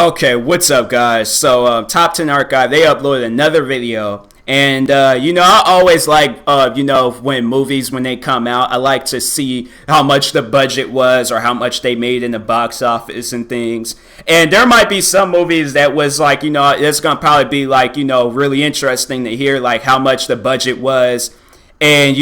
Okay, what's up, guys? So, Top 10 Archive, they uploaded another video. And, I always like, when movies, when they come out, I like to see how much the budget was or how much they made in the box office and things. And there might be some movies that was like, it's going to probably be like, really interesting to hear, like, how much the budget was. And,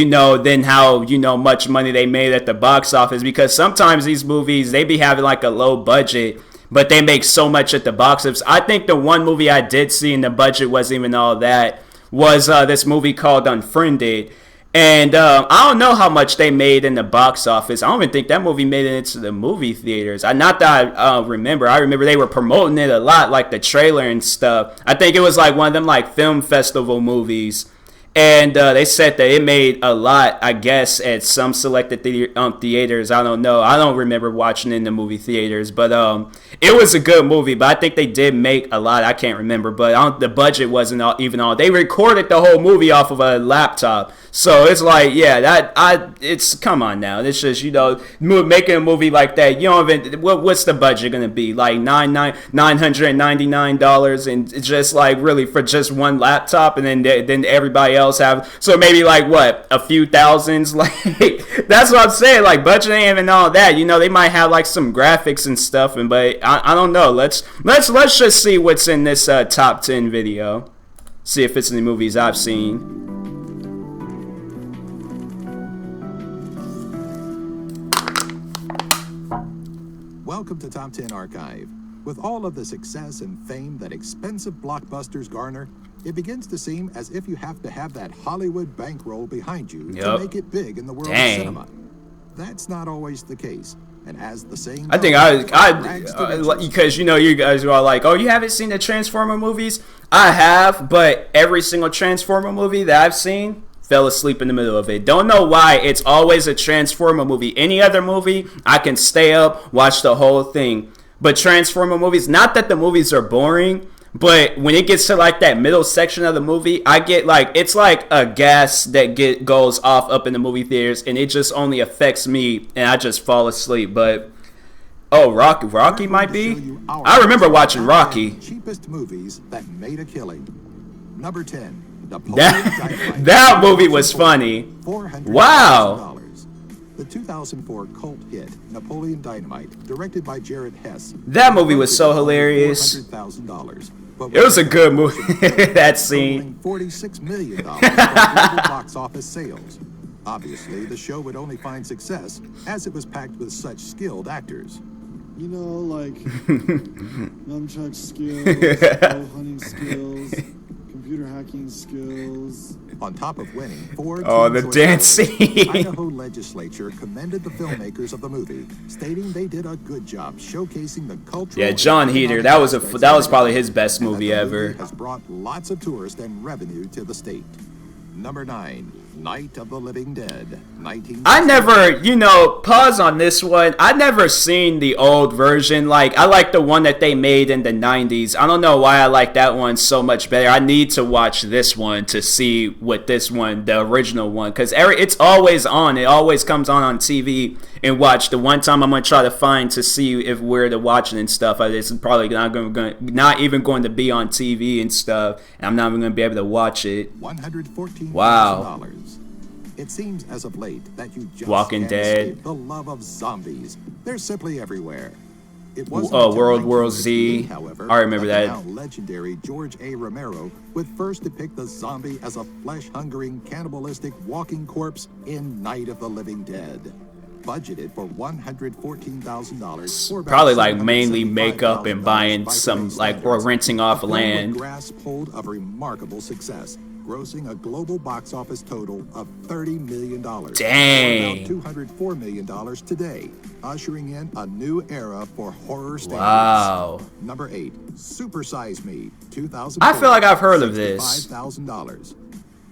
then how, much money they made at the box office. Because sometimes these movies, they be having like a low budget, but they make so much at the box office. I think the one movie I did see in the budget wasn't even all that, was this movie called Unfriended. And I don't know how much they made in the box office. I don't even think that movie made it into the movie theaters. Not that I remember. I remember they were promoting it a lot, like the trailer and stuff. I think it was like one of them like film festival movies. And they said that it made a lot, I guess, at some selected theaters. I don't know. I don't remember watching it in the movie theaters. But it was a good movie. But I think they did make a lot. I can't remember. But the budget wasn't even all. They recorded the whole movie off of a laptop. So it's like, yeah, it's, come on now. It's just, making a movie like that. You don't even, what's the budget going to be? Like $999. And it's just like really for just one laptop. And then everybody else have, so maybe like what, a few thousands. Like that's what I'm saying, like budget ain't even all that. They might have like some graphics and stuff, but I don't know. Let's just see what's in this top 10 video, see if it's in the movies I've seen. Welcome to Top 10 Archive. With all of the success and fame that expensive blockbusters garner, it begins to seem as if you have to have that Hollywood bankroll behind you to make it big in the world of cinema. That's not always the case. And as the saying goes, because you guys are like, oh, you haven't seen the Transformer movies? I have, but every single Transformer movie that I've seen, fell asleep in the middle of it. Don't know why. It's always a Transformer movie. Any other movie, I can stay up, watch the whole thing. But Transformer movies, not that the movies are boring, but when it gets to like that middle section of the movie, I get like, it's like a gas that goes off up in the movie theaters, and it just only affects me, and I just fall asleep. But oh, Rocky might be. I remember watching Rocky. Cheapest movies that made a killing. Number 10. That movie was funny. Wow. The 2004 cult hit Napoleon Dynamite, directed by Jared Hess. That movie was so hilarious. It was a good movie. That scene. $46 million for global box office sales. Obviously, the show would only find success as it was packed with such skilled actors. Like nunchuck skills, bow hunting skills, computer hacking skills. On top of winning 4 the dance scene. Idaho legislature commended the filmmakers of the movie, stating they did a good job showcasing the cultural. Yeah, John Heder. That was probably his best movie ever. Has brought lots of tourists and revenue to the state. Number 9, Night of the Living Dead, 19. I never, pause on this one. I never seen the old version. Like, I like the one that they made in the 90s. I don't know why I like that one so much better. I need to watch this one to see what this one, the original one, because it's always on. It always comes on TV and watch. The one time I'm going to try to find to see if we're to watch it and stuff, it's probably not even going to be on TV and stuff, and I'm not even going to be able to watch it. $114,000. Wow. It seems as of late that you just Walking can't Dead. escape the love of zombies. They're simply everywhere. It wasn't World War Z. However, I remember that. Now legendary George A. Romero would first depict the zombie as a flesh-hungering, cannibalistic walking corpse in Night of the Living Dead. Budgeted for $114,000. Probably like mainly makeup and buying some or renting off land. Grasp hold of remarkable success, grossing a global box office total of $30 million. Dang. About $204 million today, ushering in a new era for horror standards. Wow. Number 8, Super Size Me, 2004. I feel like I've heard of this. $65,000.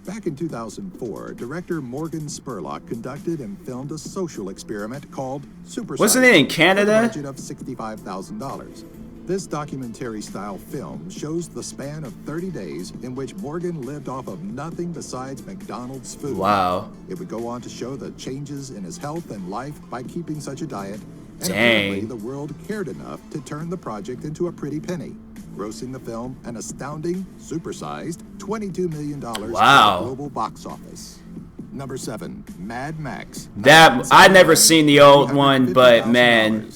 Back in 2004, director Morgan Spurlock conducted and filmed a social experiment called Super Size Me. Wasn't it in Canada? With a budget of $65,000. This documentary-style film shows the span of 30 days in which Morgan lived off of nothing besides McDonald's food. Wow. It would go on to show the changes in his health and life by keeping such a diet, And apparently Dang. the world cared enough to turn the project into a pretty penny, grossing the film an astounding, supersized $22 million at Wow. the global box office. Number 7, Mad Max. That I never seen the old one, but man,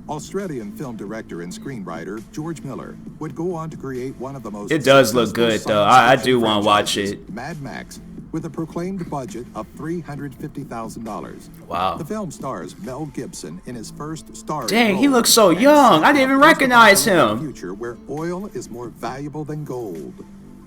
Australian film director and screenwriter George Miller would go on to create one of the most it does look successful good though. science I fiction do want to watch franchises, it. Mad Max, with a proclaimed budget of $350,000. Wow. The film stars Mel Gibson in his first starring Dang, he role looks so and young. I sets didn't even up recognize a him. future where oil is more valuable than gold.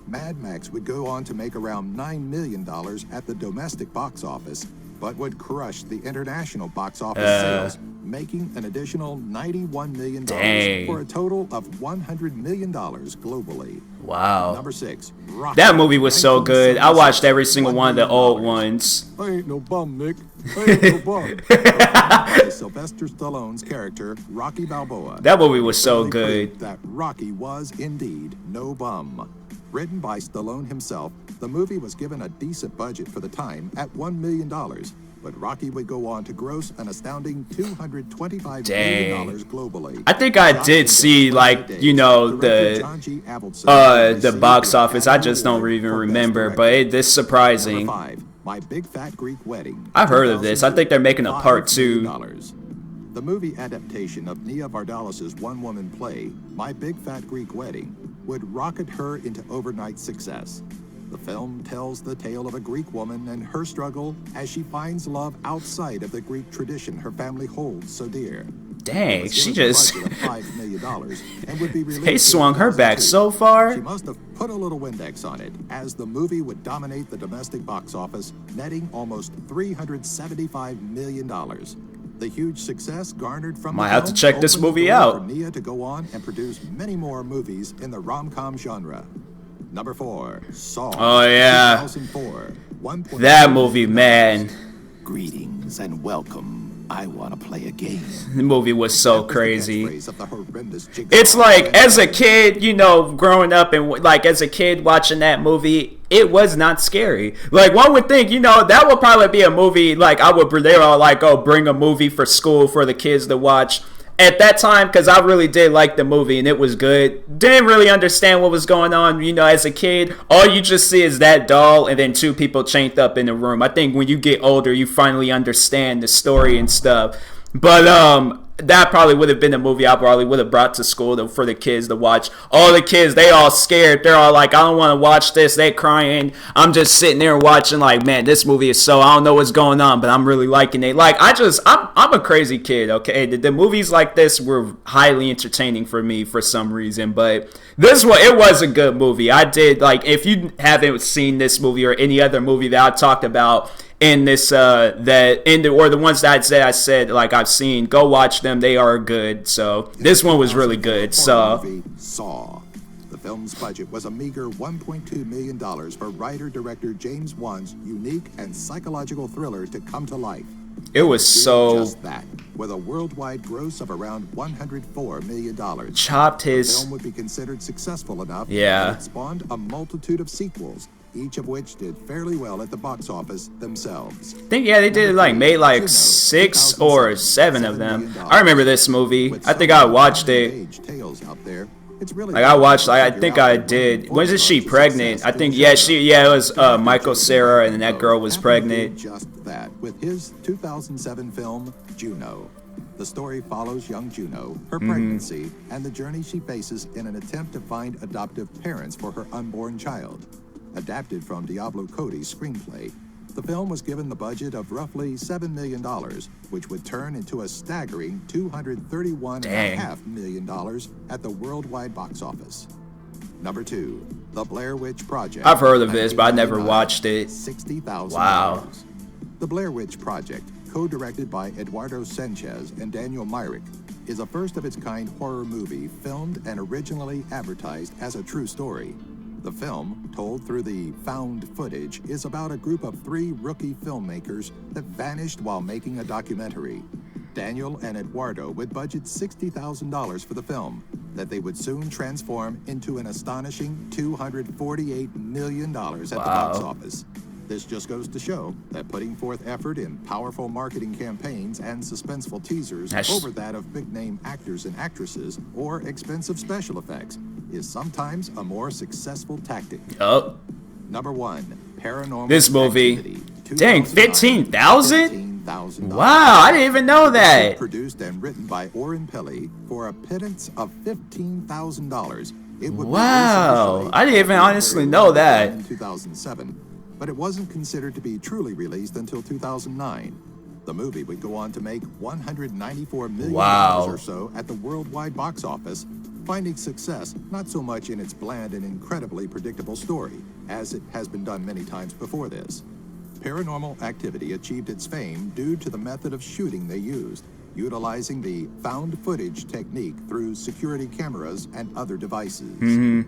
Mad Max would go on to make around $9 million at the domestic box office, but would crush the international box office sales, making an additional $91 million Dang. for a total of $100 million globally. Wow. Number 6, Rocky. That movie was so good. I watched every 1976, single one of the old ones. I ain't no bum, Nick. I ain't no bum. By Sylvester Stallone's character, Rocky Balboa. That movie was so Really good. proved that Rocky was indeed no bum. Written by Stallone himself, the movie was given a decent budget for the time at $1 million, but Rocky would go on to gross an astounding $225 million globally. I think I did see, like, you know, the box office. I just don't even remember, but it's surprising. Number 5, My Big Fat Greek Wedding. I've heard of this. I think they're making a part 2. The movie adaptation of Nia Vardalos' one-woman play, My Big Fat Greek Wedding, would rocket her into overnight success. The film tells the tale of a Greek woman and her struggle as she finds love outside of the Greek tradition her family holds so dear. Dang, she just $5 million and would be released they in swung her back 2002. so far. She must have put a little Windex on it, as the movie would dominate the domestic box office, netting almost $375 million. The huge success garnered from Might the have to film check this opened the movie door out. for Nia to go on and produce many more movies in the rom-com genre. Number 4, Saw. Oh, yeah. 2004. That movie, man. Greetings and welcome. I want to play a game. The movie was so That was the crazy. catchphrase of the horrendous Jigsaw It's like, franchise. as a kid, you know, growing up and like as a kid watching that movie, it was not scary. Like, one would think, you know, that would probably be a movie, like, they were all like, oh, bring a movie for school for the kids to watch. At that time, because I really did like the movie and it was good, didn't really understand what was going on, you know, as a kid. All you just see is that doll and then 2 people chained up in the room. I think when you get older, you finally understand the story and stuff. But that probably would have been a movie I probably would have brought to school for the kids to watch. All the kids, they all scared. They're all like, I don't want to watch this. They crying. I'm just sitting there watching like, man, this movie is so, I don't know what's going on, but I'm really liking it. Like, I'm a crazy kid, okay? The movies like this were highly entertaining for me for some reason, but this one, it was a good movie. I did, like, if you haven't seen this movie or any other movie that I talked about in this or the ones that I said like I've seen, go watch them. They are good. So this one was really good. So Saw. The film's budget was a meager $1.2 million for writer-director James Wan's unique and psychological thriller to come to life. it was so Just that, with a worldwide gross of around $104 million. chopped The his. film would be considered successful enough Yeah. that it spawned a multitude of sequels, each of which did fairly well at the box office themselves. I think they did like made like 6 or 7 of them. I remember this movie. I think I watched it. Tales out there, it's really Like I watched. hard to I figure think out I what did. the Was she formula pregnant? to I think success in it genre. was Michael Cera and that girl was Apple did pregnant. just that with his 2007 film Juno. The story follows young Juno, her Mm-hmm. pregnancy, and the journey she faces in an attempt to find adoptive parents for her unborn child. Adapted from Diablo Cody's screenplay, the film was given the budget of roughly $7 million, which would turn into a staggering $231.5 million at the worldwide box office. Number 2, The Blair Witch Project. I've heard of this, but I never watched it. $60,000. Wow. The Blair Witch Project, co-directed by Eduardo Sanchez and Daniel Myrick, is a first-of-its-kind horror movie filmed and originally advertised as a true story. The film, told through the found footage, is about a group of 3 rookie filmmakers that vanished while making a documentary. Daniel and Eduardo would budget $60,000 for the film, that they would soon transform into an astonishing $248 million at the box office. This just goes to show that putting forth effort in powerful marketing campaigns and suspenseful teasers over that of big-name actors and actresses or expensive special effects is sometimes a more successful tactic. Oh. Number 1, Paranormal This movie. Activity, Dang, 15,000? $15,000. Wow, I didn't even know that. Produced and written by Oren Peli for a pittance of $15,000. It would wow, I didn't even honestly know that. In 2007, but it wasn't considered to be truly released until 2009. The movie would go on to make $194 million or so at the worldwide box office, finding success not so much in its bland and incredibly predictable story, as it has been done many times before this. Paranormal Activity achieved its fame due to the method of shooting they used, utilizing the found footage technique through security cameras and other devices.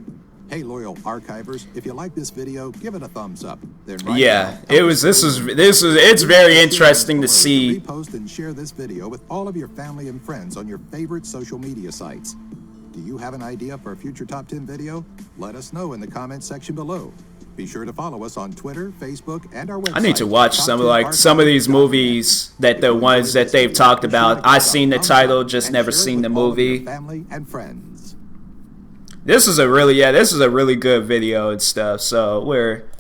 Hey, loyal archivers, if you like this video, give it a thumbs up. Then it's very interesting to see. Repost and share this video with all of your family and friends on your favorite social media sites. Do you have an idea for a future top 10 video? Let us know in the comments section below. Be sure to follow us on Twitter, Facebook, and our website. I need to watch some of these movies that the ones that they've talked about. I've seen the title, just never seen the movie. Family and friends. This is a really good video and stuff. So we're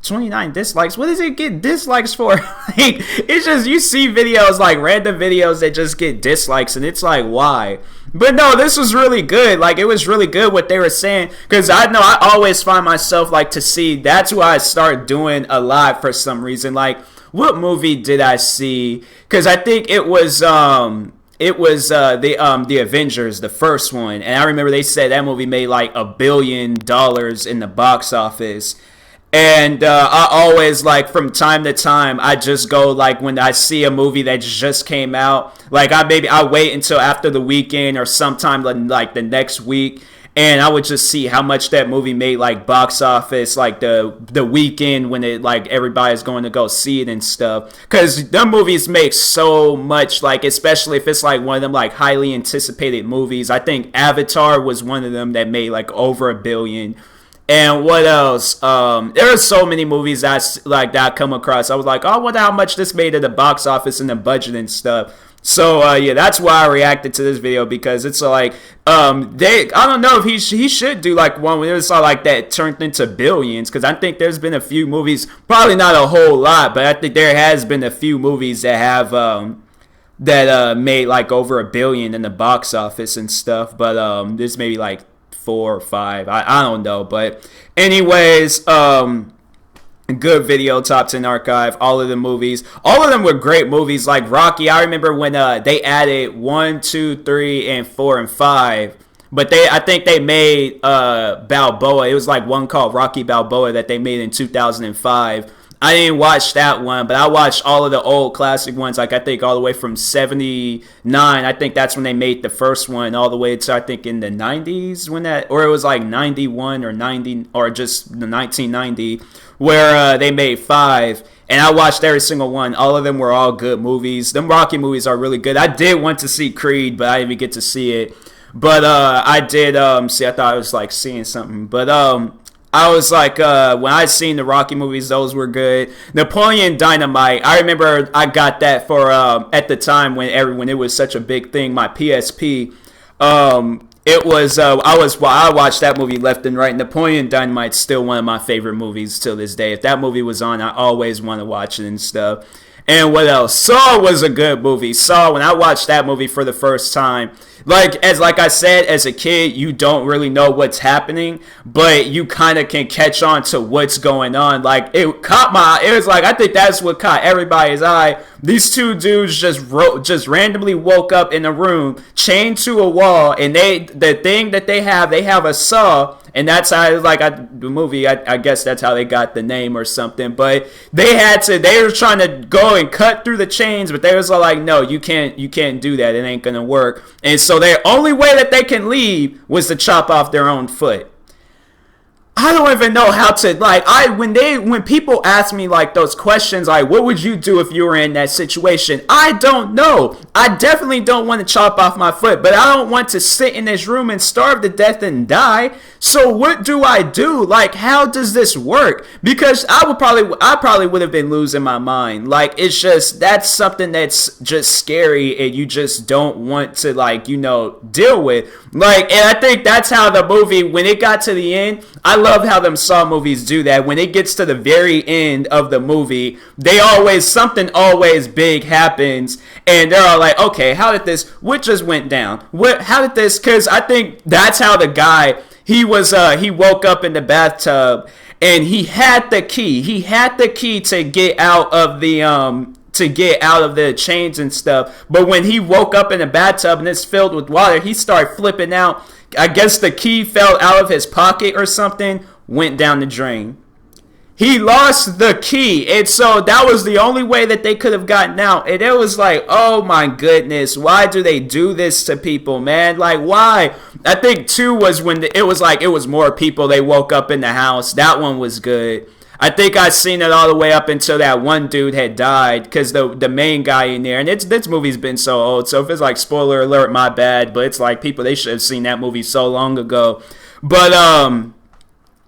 29 dislikes. What does it get dislikes for? Like, it's just, you see videos, like random videos that just get dislikes, and it's like, why? But no, this was really good. Like, it was really good what they were saying, because I know I always find myself like to see, that's why I start doing a lot for some reason. Like, what movie did I see? Because I think it was the Avengers, the first one, and I remember they said that movie made like $1 billion in the box office. And I always, like, from time to time, I just go, like, when I see a movie that just came out, like, I wait until after the weekend or sometime, like, the next week, and I would just see how much that movie made, like, box office, like, the weekend when it, like, everybody's going to go see it and stuff. Because them movies make so much, like, especially if it's, like, one of them, like, highly anticipated movies. I think Avatar was one of them that made, like, over $1 billion. And what else? There are so many movies that I come across. I was like, oh, I wonder how much this made at the box office and the budget and stuff. So yeah, that's why I reacted to this video, because it's like I don't know if he should do like one where it's all like that turned into billions, because I think there's been a few movies, probably not a whole lot, but I think there has been a few movies that have made like over $1 billion in the box office and stuff. But there's maybe like 4 or 5. I don't know, but anyways, good video, top 10 archive. All of the movies, all of them were great movies. Like Rocky, I remember when they added 1, 2, 3, and 4 and 5. But I think they made Balboa. It was like one called Rocky Balboa that they made in 2005. I didn't watch that one, but I watched all of the old classic ones, like I think all the way from 79. I think that's when they made the first one, all the way to I think in the 90s or it was like 91 or 90 or just the 1990 where they made 5. And I watched every single one. All of them were all good movies. Them Rocky movies are really good. I did want to see Creed, but I didn't even get to see it. But I did see. I thought I was like seeing something, but I was like, when I seen the Rocky movies, those were good. Napoleon Dynamite, I remember I got that for, at the time when it was such a big thing, my PSP. It was, I watched that movie left and right. Napoleon Dynamite's still one of my favorite movies till this day. If that movie was on, I always want to watch it and stuff. And what else? Saw was a good movie. Saw, when I watched that movie for the first time, like I said, as a kid, you don't really know what's happening, but you kind of can catch on to what's going on. Like, it was like, I think that's what caught everybody's eye. These two dudes just randomly woke up in a room, chained to a wall, and the thing that they have a saw, and that's how, the movie, I guess that's how they got the name or something, but they were trying to go and cut through the chains, but they was like, no, you can't do that, it ain't gonna work. And so the only way that they can leave was to chop off their own foot. I don't even know how to, like, when people ask me like those questions, like, what would you do if you were in that situation? I don't know. I definitely don't want to chop off my foot, but I don't want to sit in this room and starve to death and die. So what do I do? Like, how does this work? Because I probably would have been losing my mind. Like, it's just, that's something that's just scary and you just don't want to, like, you know, deal with. Like, and I think that's how the movie, when it got to the end, I love how them Saw movies do that. When it gets to the very end of the movie, something always big happens, and they're all like, okay, what just went down? How did this, because I think that's how the guy, he woke up in the bathtub, and he had the key. He had the key to get out of the chains and stuff. But when he woke up in the bathtub and it's filled with water, he started flipping out. I guess the key fell out of his pocket or something, went down the drain. He lost the key, and so that was the only way that they could have gotten out. And it was like, oh my goodness, why do they do this to people, man? Like, why? I think 2 was when it was more people. They woke up in the house. That one was good. I think I seen it all the way up until that one dude had died, because the main guy in there, and this movie's been so old, so if it's like spoiler alert, my bad, but it's like people, they should have seen that movie so long ago. But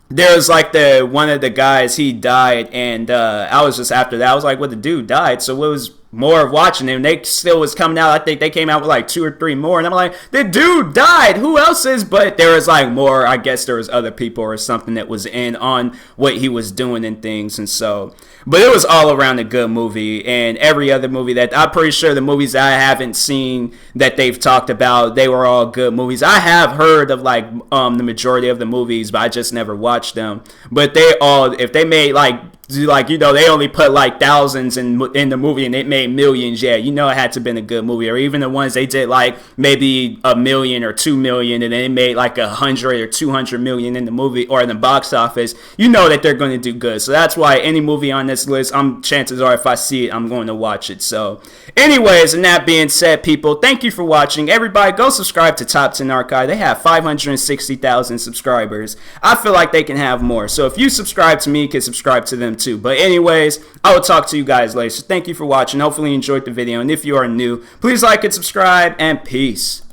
there was like one of the guys, he died, and I was just, after that I was like, well, the dude died, so it was more of watching him. They still was coming out. I think they came out with like 2 or 3 more, and I'm like, the dude died, who else is? But there was like more, I guess there was other people or something that was in on what he was doing and things. And so, but it was all around a good movie. And every other movie that, I'm pretty sure the movies I haven't seen that they've talked about, they were all good movies. I have heard of like the majority of the movies, but I just never watched them. But they all, if they made like, you know, they only put like thousands in the movie and it made millions, yeah, you know it had to have been a good movie. Or even the ones they did like maybe $1 million or $2 million and then they made like 100 or 200 million in the movie or in the box office, you know that they're going to do good. So that's why any movie on this list, chances are if I see it, I'm going to watch it. So anyways, and that being said, people, thank you for watching. Everybody go subscribe to Top 10 Archive. They have 560,000 subscribers. I feel like they can have more. So if you subscribe to me, you can subscribe to them too. But anyways, I will talk to you guys later. So thank you for watching. Hopefully you enjoyed the video. And if you are new, please like and subscribe, and peace.